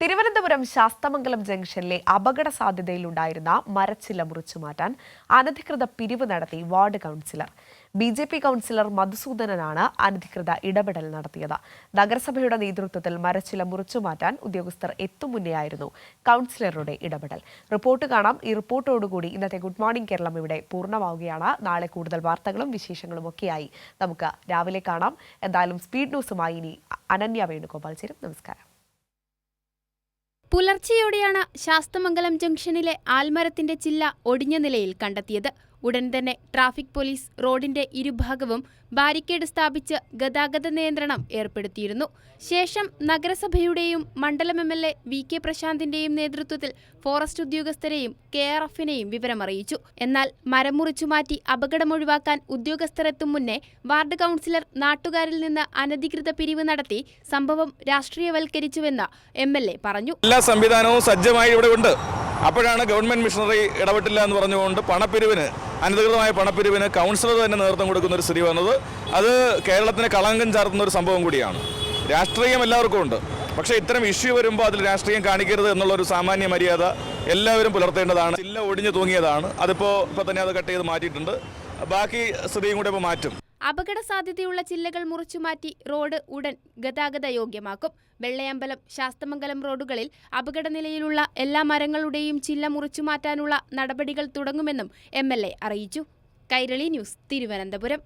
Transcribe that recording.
തിരുവനന്തപുരം ശാസ്തമംഗലം ജംഗ്ഷനിലെ അപകട സാധ്യതയിലുണ്ടായിരുന്ന മരച്ചില്ല മുറിച്ചുമാറ്റാൻ അനധികൃത പിരിവ് നടത്തി വാർഡ് കൗൺസിലർ. ബി.ജെ.പി. കൗൺസിലർ മധുസൂദനനാണ് അനധികൃത ഇടപെടൽ നടത്തിയത്. നഗരസഭയുടെ നേതൃത്വത്തിൽ മരച്ചില്ല മുറിച്ചുമാറ്റാൻ ഉദ്യോഗസ്ഥർ എത്തും മുന്നെയായിരുന്നു കൗൺസിലറുടെ ഇടപെടൽ. റിപ്പോർട്ട് കാണാം. ഈ റിപ്പോർട്ടോടുകൂടി ഇന്നത്തെ ഗുഡ് മോർണിംഗ് കേരളം ഇവിടെ പൂർണ്ണമാവുകയാണ്. നാളെ കൂടുതൽ വാർത്തകളും വിശേഷങ്ങളും ഒക്കെയായി നമുക്ക് രാവിലെ കാണാം. എന്തായാലും സ്പീഡ് ന്യൂസുമായി ഇനി അനന്യ വേണുഗോപാൽ ചേരും. നമസ്കാരം. പുലർച്ചെയോടെയാണ് ശാസ്തമംഗലം ജംഗ്ഷനിലെ ആൽമരത്തിന്റെ ചില്ല ഒടിഞ്ഞ നിലയിൽ കണ്ടെത്തിയത്. ഉടൻ തന്നെ ട്രാഫിക് പോലീസ് റോഡിന്റെ ഇരുഭാഗവും ബാരിക്കേഡ് സ്ഥാപിച്ച് ഗതാഗത നിയന്ത്രണം ഏർപ്പെടുത്തിയിരുന്നു. ശേഷം നഗരസഭയുടെയും മണ്ഡലം എം.എൽ.എ. വി.കെ. പ്രശാന്തിന്റെയും നേതൃത്വത്തിൽ ഫോറസ്റ്റ് ഉദ്യോഗസ്ഥരെയും KRF-നെയും വിവരമറിയിച്ചു. എന്നാൽ മരം മുറിച്ചുമാറ്റി അപകടമൊഴിവാക്കാൻ ഉദ്യോഗസ്ഥർ എത്തും മുന്നേ വാർഡ് കൗൺസിലർ നാട്ടുകാരിൽ നിന്ന് അനധികൃത പിരിവ് നടത്തി സംഭവം രാഷ്ട്രീയവൽക്കരിച്ചുവെന്ന് എം.എൽ.എ. പറഞ്ഞു. എല്ലാ സംവിധാനവും സജ്ജമായി ഇവിടെ ഉണ്ട്. അപ്പോഴാണ് ഗവൺമെന്റ് മിഷനറി ഇടപെട്ടില്ല എന്ന് പറഞ്ഞുകൊണ്ട് അനധികൃതമായ പണപ്പിരിവിന് കൗൺസിലർ തന്നെ നേതൃത്വം കൊടുക്കുന്ന ഒരു സ്ഥിതി വന്നത്. അത് കേരളത്തിന് കളങ്കം ചാർത്തുന്ന ഒരു സംഭവം കൂടിയാണ്. രാഷ്ട്രീയം എല്ലാവർക്കും ഉണ്ട്, പക്ഷേ ഇത്തരം ഇഷ്യൂ വരുമ്പോൾ അതിൽ രാഷ്ട്രീയം കാണിക്കരുത് എന്നുള്ളൊരു സാമാന്യ മര്യാദ എല്ലാവരും പുലർത്തേണ്ടതാണ്. ചില്ല ഒടിഞ്ഞു തൂങ്ങിയതാണ്. ഇപ്പോൾ തന്നെ അത് കട്ട് ചെയ്ത് മാറ്റിയിട്ടുണ്ട്. ബാക്കി സ്ഥിതിയും കൂടെ ഇപ്പോൾ മാറ്റും. അപകട സാധ്യതയുള്ള ചില്ലകൾ മുറിച്ചുമാറ്റി റോഡ് ഉടൻ ഗതാഗത യോഗ്യമാക്കും. വെള്ളയമ്പലം, ശാസ്തമംഗലം റോഡുകളിൽ അപകടനിലയിലുള്ള എല്ലാ മരങ്ങളുടെയും ചില്ല മുറിച്ചുമാറ്റാനുള്ള നടപടികൾ തുടങ്ങുമെന്നും MLA അറിയിച്ചു. കൈരളി ന്യൂസ്, തിരുവനന്തപുരം.